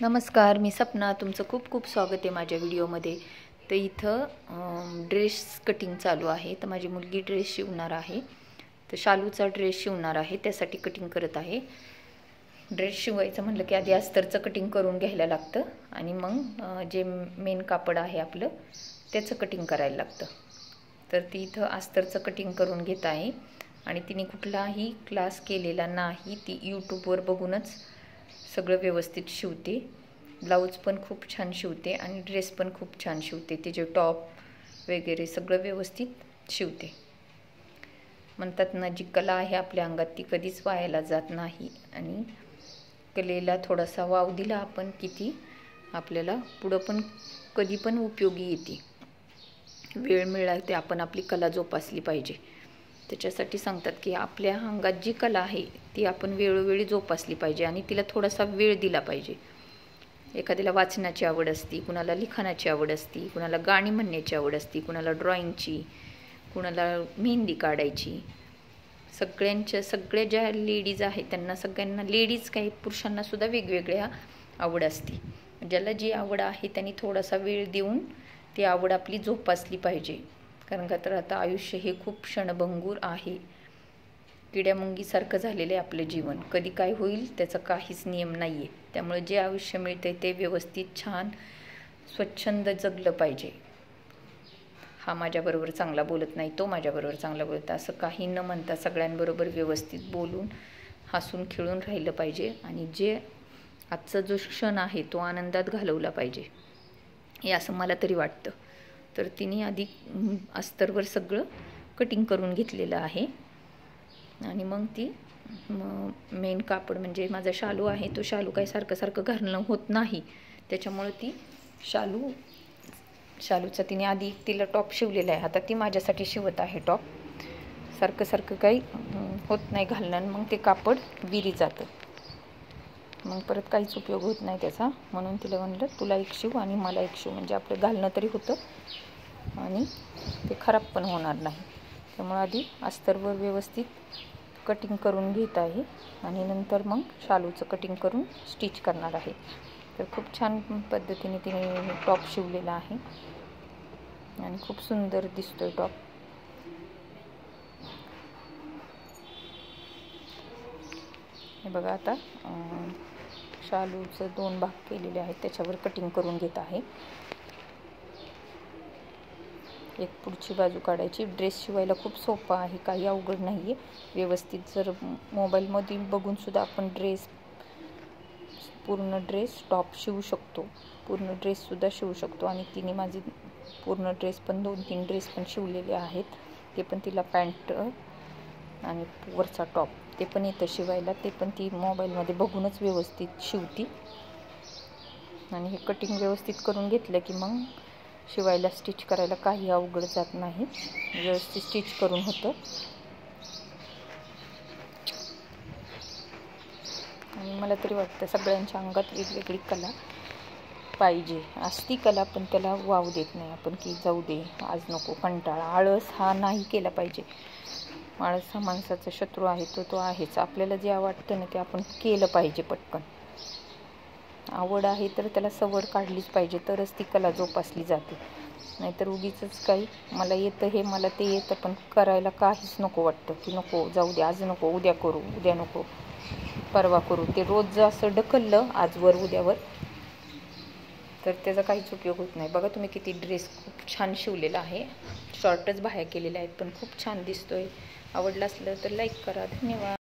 नमस्कार, मी सपना. तुमचं खूप खूप स्वागत आहे माझ्या व्हिडिओमध्ये. तर इथं ड्रेस कटिंग चालू आहे. तर माझी मुलगी ड्रेस शिवणार आहे. तर शालूचा ड्रेस शिवणार आहे, त्यासाठी कटिंग करत आहे. ड्रेस शिवायचं म्हटलं की आधी अस्तरचं कटिंग करून घ्यायला लागतं आणि मग जे मेन कापड आहे आपलं त्याचं कटिंग करायला लागतं. तर ती इथं अस्तरचं कटिंग करून घेत आहे आणि तिने कुठलाही क्लास केलेला नाही. ती यूट्यूबवर बघूनच सगळं व्यवस्थित शिवते. ब्लाऊज पण खूप छान शिवते आणि ड्रेस पण खूप छान शिवते. तिचे टॉप वगैरे सगळं व्यवस्थित शिवते. म्हणतात ना, जी कला आहे आपल्या अंगात ती कधीच वायाला जात नाही आणि कलेला थोडासा वाव दिला आपण की ती आपल्याला पुढं पण कधी पण उपयोगी येते. वेळ मिळाला ते आपण आपली कला जोपासली पाहिजे. त्याच्यासाठी सांगतात की आपल्या अंगात जी कला आहे ती आपण वेळोवेळी जोपासली पाहिजे आणि तिला थोडासा वेळ दिला पाहिजे. एखाद्याला वाचनाची आवड असती, कुणाला लिखाणाची आवड असती, कुणाला गाणी म्हणण्याची आवड असती, कुणाला ड्रॉइंगची, कुणाला मेहंदी काढायची. सगळ्या ज्या लेडीज आहेत त्यांना सगळ्यांना, लेडीज काही पुरुषांनासुद्धा वेगवेगळ्या आवड असते. ज्याला जी आवड आहे त्यांनी थोडासा वेळ देऊन ती आवड आपली जोपासली पाहिजे. कारण का तर आता आयुष्य हे खूप क्षणभंगूर आहे. किड्यामुंगीसारखं झालेलं आहे आपलं जीवन. कधी काय होईल त्याचा काहीच नियम नाही आहे. त्यामुळे जे आयुष्य मिळते ते व्यवस्थित छान स्वच्छंद जगलं पाहिजे. हा माझ्याबरोबर चांगला बोलत नाही, तो माझ्याबरोबर चांगला बोलत, असं काही न म्हणता सगळ्यांबरोबर व्यवस्थित बोलून हसून खेळून राहिलं पाहिजे आणि जे आजचा जो क्षण आहे तो आनंदात घालवला पाहिजे, हे असं मला तरी वाटतं. तर तिने आधी अस्तरवर सगळं कटिंग करून घेतलेलं आहे आणि मग ती मेन कापड म्हणजे माझा शालू आहे, तो शालू काही सारखं घालणं होत नाही. त्याच्यामुळे ती शालूचा तिने आधी तिला टॉप शिवलेला आहे. आता ती माझ्यासाठी शिवत आहे टॉप. सारखं काही होत नाही घालणं, मग ते कापड विरी जातं, मग परत काहीच उपयोग होत नाही त्याचा. म्हणून तिला म्हणलं तुला एक शिव आणि मला एक शिव, म्हणजे आपलं घालणं तरी होतं आणि ते खराब पण होणार नाही. त्यामुळे आधी अस्तरवर व्यवस्थित कटिंग करून घेत आहे आणि नंतर मग शालूचं कटिंग करून स्टिच करणार आहे. तर खूप छान पद्धतीने तिने टॉप शिवलेला आहे आणि खूप सुंदर दिसतोय टॉप. हे बघा, आता शालूचं 2 भाग केलेले आहेत, त्याच्यावर कटिंग करून घेत आहे. एक पुढची बाजू काढायची. ड्रेस शिवायला खूप सोपा आहे, काही अवघड नाही आहे. व्यवस्थित जर मोबाईलमध्ये बघूनसुद्धा आपण पूर्ण ड्रेस टॉप शिवू शकतो, पूर्ण ड्रेससुद्धा शिवू शकतो. आणि तिने माझी पूर्ण ड्रेस पण 2-3 ड्रेस पण शिवलेले आहेत. ते पण तिला पॅन्ट आणि वरचा टॉप ते पण येतं शिवायला. ते पण ती मोबाईलमध्ये बघूनच व्यवस्थित शिवती. आणि हे कटिंग व्यवस्थित करून घेतलं की मग शिवायला, स्टिच करायला काही अवघड जात नाही, व्यवस्थित स्टिच करून होतं. आणि मला तरी वाटतं सगळ्यांच्या अंगात वेगवेगळी कला पाहिजे. असती कला पण त्याला वाव देत नाही आपण, की जाऊ दे आज नको, कंटाळा. आळस हा नाही केला पाहिजे. आळस हा माणसाचा शत्रू आहे, तो आहेच. आपल्याला जे वाटतं ना ते आपण केलं पाहिजे पटकन. आवड आहे तर त्याला सवड काढलीच पाहिजे, तरच ती कला जोपासली जाते. नाहीतर उगीचच काही मला येतं हे, मला ते येतं, पण करायला काहीच नको वाटतं, की नको जाऊ दे, आज नको, उद्या करू, उद्या नको, परवा करू. ते रोज जर असं ढकललं आजवर उद्यावर तर त्याचा काहीच उपयोग होत नाही. बघा तुम्ही किती ड्रेस खूप छान शिवलेला आहे. शॉर्टच बाह्या केलेल्या आहेत पण खूप छान दिसतोय. आवडलं असलं तर लाईक करा. धन्यवाद.